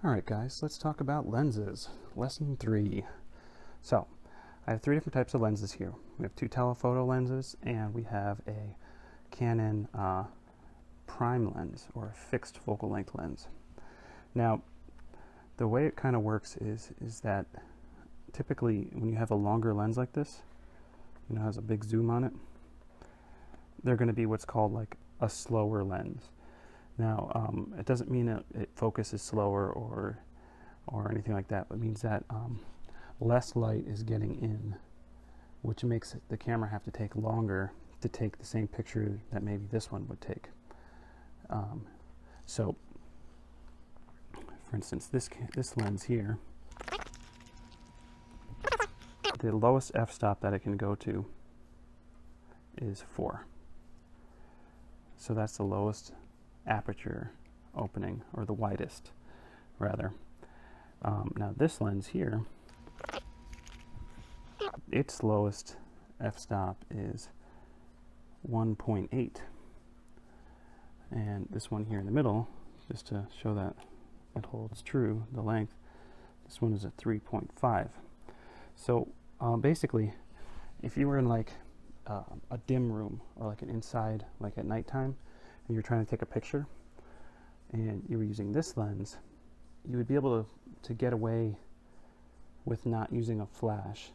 Alright guys, let's talk about lenses. Lesson 3. So, I have 3 different types of lenses here. We have 2 telephoto lenses and we have a Canon prime lens, or a fixed focal length lens. Now, the way it kind of works is that typically when you have a longer lens like this, you know, has a big zoom on it, they're going to be what's called like a slower lens. Now, it doesn't mean it focuses slower or anything like that, but it means that less light is getting in, which makes the camera have to take longer to take the same picture that maybe this one would take. So, for instance, this lens here, the lowest f-stop that it can go to is 4. So that's the lowest aperture opening, or the widest rather. Now this lens here, its lowest f-stop is 1.8, and this one here in the middle, just to show that it holds true, the length, this one is a 3.5. So basically, if you were in like a dim room, or like an inside, like at nighttime, and you're trying to take a picture and you were using this lens, you would be able to get away with not using a flash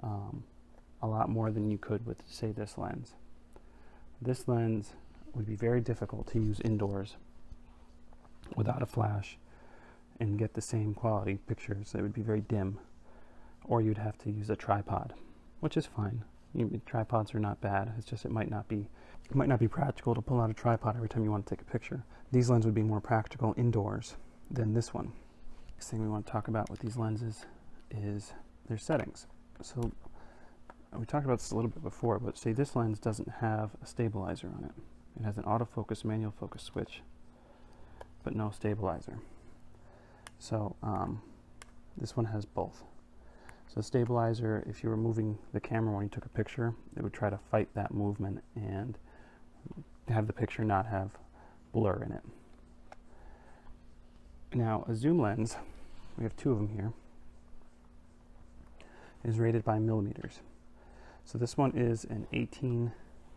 a lot more than you could with, say, this lens. This lens would be very difficult to use indoors without a flash and get the same quality pictures. It would be very dim, or you'd have to use a tripod, which is fine. Tripods are not bad. It's just it might not be practical to pull out a tripod every time you want to take a picture. These lenses would be more practical indoors than this one. Next thing we want to talk about with these lenses is their settings. So we talked about this a little bit before, but say this lens doesn't have a stabilizer on it. It has an autofocus manual focus switch, but no stabilizer. So this one has both. So stabilizer, if you were moving the camera when you took a picture, it would try to fight that movement and have the picture not have blur in it. Now, a zoom lens, we have 2 of them here, is rated by millimeters. So this one is an 18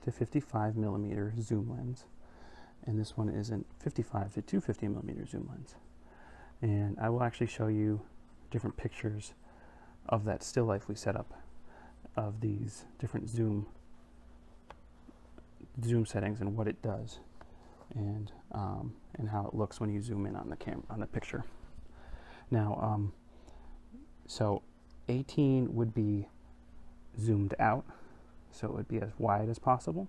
to 55 millimeter zoom lens, and this one is an 55 to 250 millimeter zoom lens. And I will actually show you different pictures of that still life we set up of these different zoom settings and what it does, and how it looks when you zoom in on the picture. Now, so 18 would be zoomed out, so it would be as wide as possible.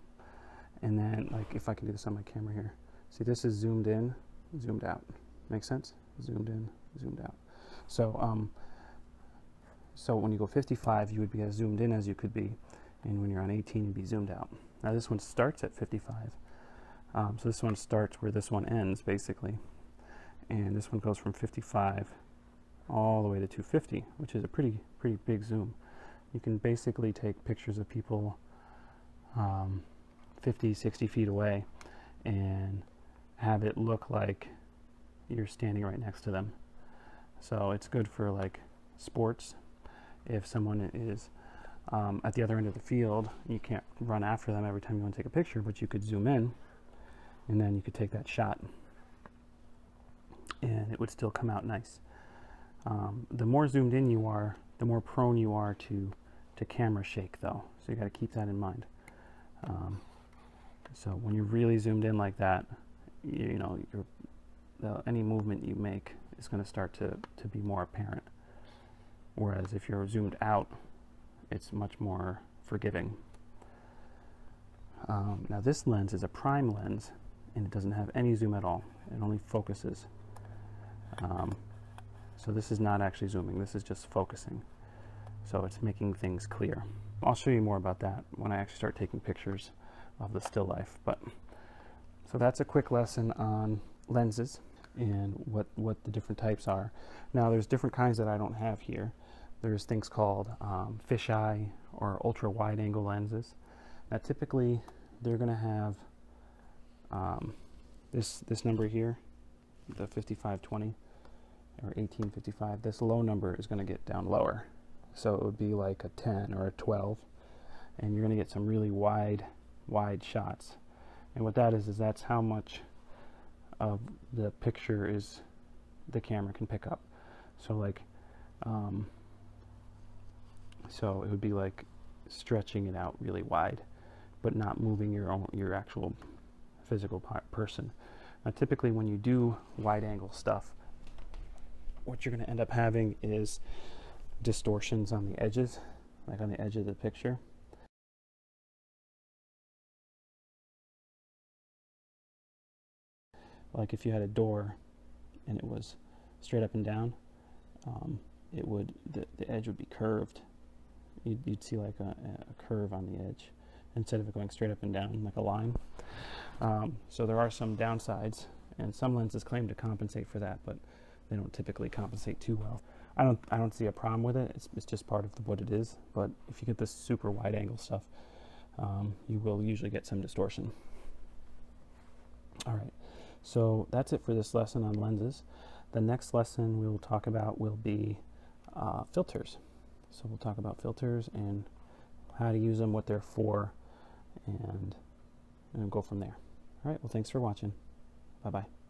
And then, like, if I can do this on my camera here, see, this is zoomed in, zoomed out. Make sense? Zoomed in, zoomed out. So so when you go 55, you would be as zoomed in as you could be, and when you're on 18, you'd be zoomed out. Now this one starts at 55, so this one starts where this one ends, basically, and this one goes from 55 all the way to 250, which is a pretty big zoom. You can basically take pictures of people 50, 60 feet away and have it look like you're standing right next to them. So it's good for like sports. If someone is at the other end of the field, you can't run after them every time you want to take a picture, but you could zoom in and then you could take that shot and it would still come out nice. The more zoomed in you are, the more prone you are to camera shake, though, so you got to keep that in mind. So when you're really zoomed in like that, you know, any movement you make is going to start to be more apparent. Whereas if you're zoomed out, it's much more forgiving. Now this lens is a prime lens, and it doesn't have any zoom at all. It only focuses. So this is not actually zooming, this is just focusing. So it's making things clear. I'll show you more about that when I actually start taking pictures of the still life. So that's a quick lesson on lenses and what the different types are. Now there's different kinds that I don't have here. There's things called fisheye or ultra wide angle lenses. Now typically they're going to have this number here the 5520 or 1855, this low number is going to get down lower. So it would be like a 10 or a 12, and you're going to get some really wide shots. And what that is that's how much of the picture is the camera can pick up. So like, so it would be like stretching it out really wide, but not moving your actual physical person. Now, typically when you do wide angle stuff, what you're going to end up having is distortions on the edges, like on the edge of the picture. Like if you had a door and it was straight up and down, it would the edge would be curved. You'd see like a curve on the edge instead of it going straight up and down like a line. So there are some downsides, and some lenses claim to compensate for that, but they don't typically compensate too well. I don't see a problem with it. It's just part of what it is. But if you get this super wide angle stuff, you will usually get some distortion. All right. So that's it for this lesson on lenses. The next lesson we will talk about will be filters. So we'll talk about filters and how to use them, what they're for, and go from there. All right, well, thanks for watching. Bye-bye.